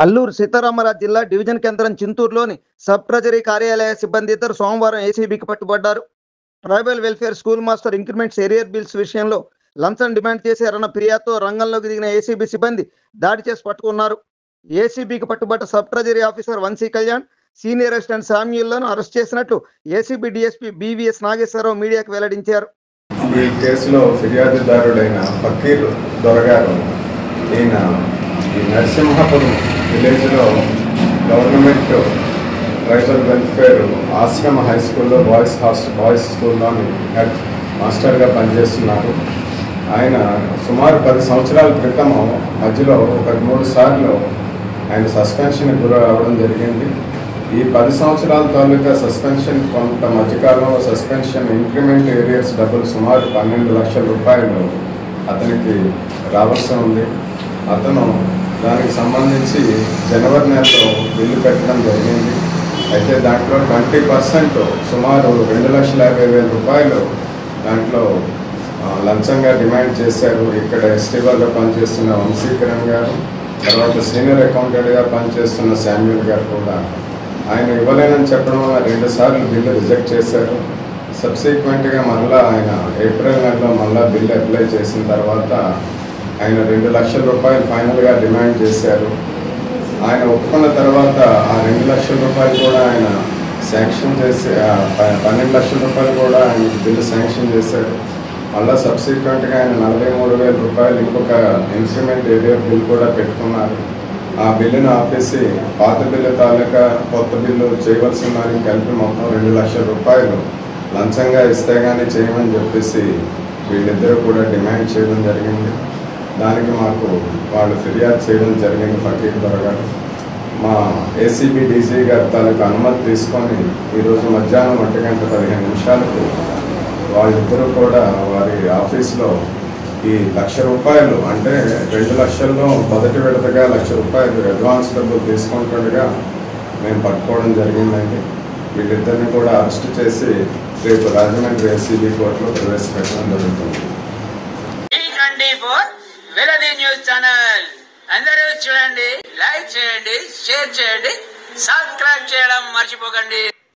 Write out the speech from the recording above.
అల్లూరు సీతారామరాజు జిల్లా డివిజన్ కేంద్రం చింతూరులోని sub treasury కార్యాలయ సిబ్బంది ఇద్దరు సోమవారం ఏసీబీకి పట్టుబడ్డారు. Tribal welfare school master increments arrear bills విషయంలో లంచం డిమాండ్ చేశారన్న ఫిర్యాదుతో రంగంలోకి దిగిన ఏసీబీ సిబ్బంది దాడి చేసి పట్టుకున్నారు. ఏసీబీకి పట్టుబడ్డ sub treasury officer Vamsi Kalyan, senior assistant శామ్యూల్లను అరెస్ట్ చేసినట్లు ఏసీబీ డీఎస్పీ బీవీఎస్ నాగేశ్వరరావు మీడియాకు వెల్లడించారు. ఈ కేసులో ఫిర్యాదుదారుడైన ఫకీర్ దొరగారు ఈయన ఈ నరసింహపురం విలేజ్లో గవర్నమెంట్ ట్రైబల్ వెల్ఫేర్ ఆశ్రమ హై స్కూల్లో బాయ్స్ స్కూల్లోని హెడ్ మాస్టర్గా పనిచేస్తున్నారు. ఆయన సుమారు 10 సంవత్సరాల క్రితం మధ్యలో ఒక 3 సార్లు ఆయన సస్పెన్షన్కి గురి అవ్వడం జరిగింది. ఈ 10 సంవత్సరాల తాలూకా సస్పెన్షన్ కొంత మధ్యకాలంలో సస్పెన్షన్ ఇంక్రిమెంట్ ఏరియర్స్ డబ్బులు సుమారు 12 లక్షల రూపాయలు అతనికి రావాల్సి ఉంది. అతను దానికి సంబంధించి జనవరి నెలలో బిల్లు పెట్టడం జరిగింది. అయితే దాంట్లో 20% సుమారు 2,50,000 రూపాయలు దాంట్లో లంచంగా డిమాండ్ చేశారు. ఇక్కడ ఎస్టీవల్గా పనిచేస్తున్న వంశీకరణ్ గారు, తర్వాత సీనియర్ అకౌంటెంట్గా పనిచేస్తున్న శామ్యూల్ గారు కూడా ఆయన ఇవ్వలేనని చెప్పడం వల్ల 2 సార్లు బిల్లు రిజెక్ట్ చేశారు. సబ్సిక్వెంట్గా మళ్ళీ ఆయన ఏప్రిల్ నెలలో మళ్ళీ బిల్లు అప్లై చేసిన తర్వాత ఆయన 2 లక్షల రూపాయలు ఫైనల్గా డిమాండ్ చేశారు. ఆయన ఒప్పుకున్న తర్వాత ఆ 2 లక్షల రూపాయలు కూడా ఆయన శాంక్షన్ చేసి 12 లక్షల రూపాయలు కూడా ఆయన బిల్లు శాంక్షన్ చేశారు. మళ్ళీ సబ్సిక్వెంట్గా ఆయన 43,000 రూపాయలు ఇంకొక ఇంక్రిమెంట్ ఏరియర్ బిల్ కూడా పెట్టుకున్నారు. ఆ బిల్లును ఆపేసి పాత బిల్లు తాలూకా కొత్త బిల్లు చేయవలసిన దానికి కలిపి మొత్తం 2 లక్షల రూపాయలు లంచంగా ఇస్తే కానీ చేయమని చెప్పేసి వీళ్ళిద్దరూ కూడా డిమాండ్ చేయడం జరిగింది. దానికి మాకు వాళ్ళు ఫిర్యాదు చేయడం జరిగింది. ఫకీర్ దొరగారు మా ఏసీబీ డీజీ గారి తాలూకా అనుమతి తీసుకొని ఈరోజు మధ్యాహ్నం 1:15 వాళ్ళిద్దరూ కూడా వారి ఆఫీస్లో ఈ 1,00,000 రూపాయలు అంటే 2 లక్షల్లో మొదటి విడతగా 1,00,000 రూపాయలు అడ్వాన్స్ డబ్బులు తీసుకుంటుండగా మేము పట్టుకోవడం జరిగిందండి. వీళ్ళిద్దరిని కూడా అరెస్ట్ చేసి రేపు రాజమండ్రి ఏసీబీ కోర్టులో ప్రవేశపెట్టడం జరుగుతుంది. న్యూస్ ఛానల్ అందరూ చూడండి, లైక్ చేయండి, షేర్ చేయండి, సబ్స్క్రైబ్ చేయడం మర్చిపోకండి.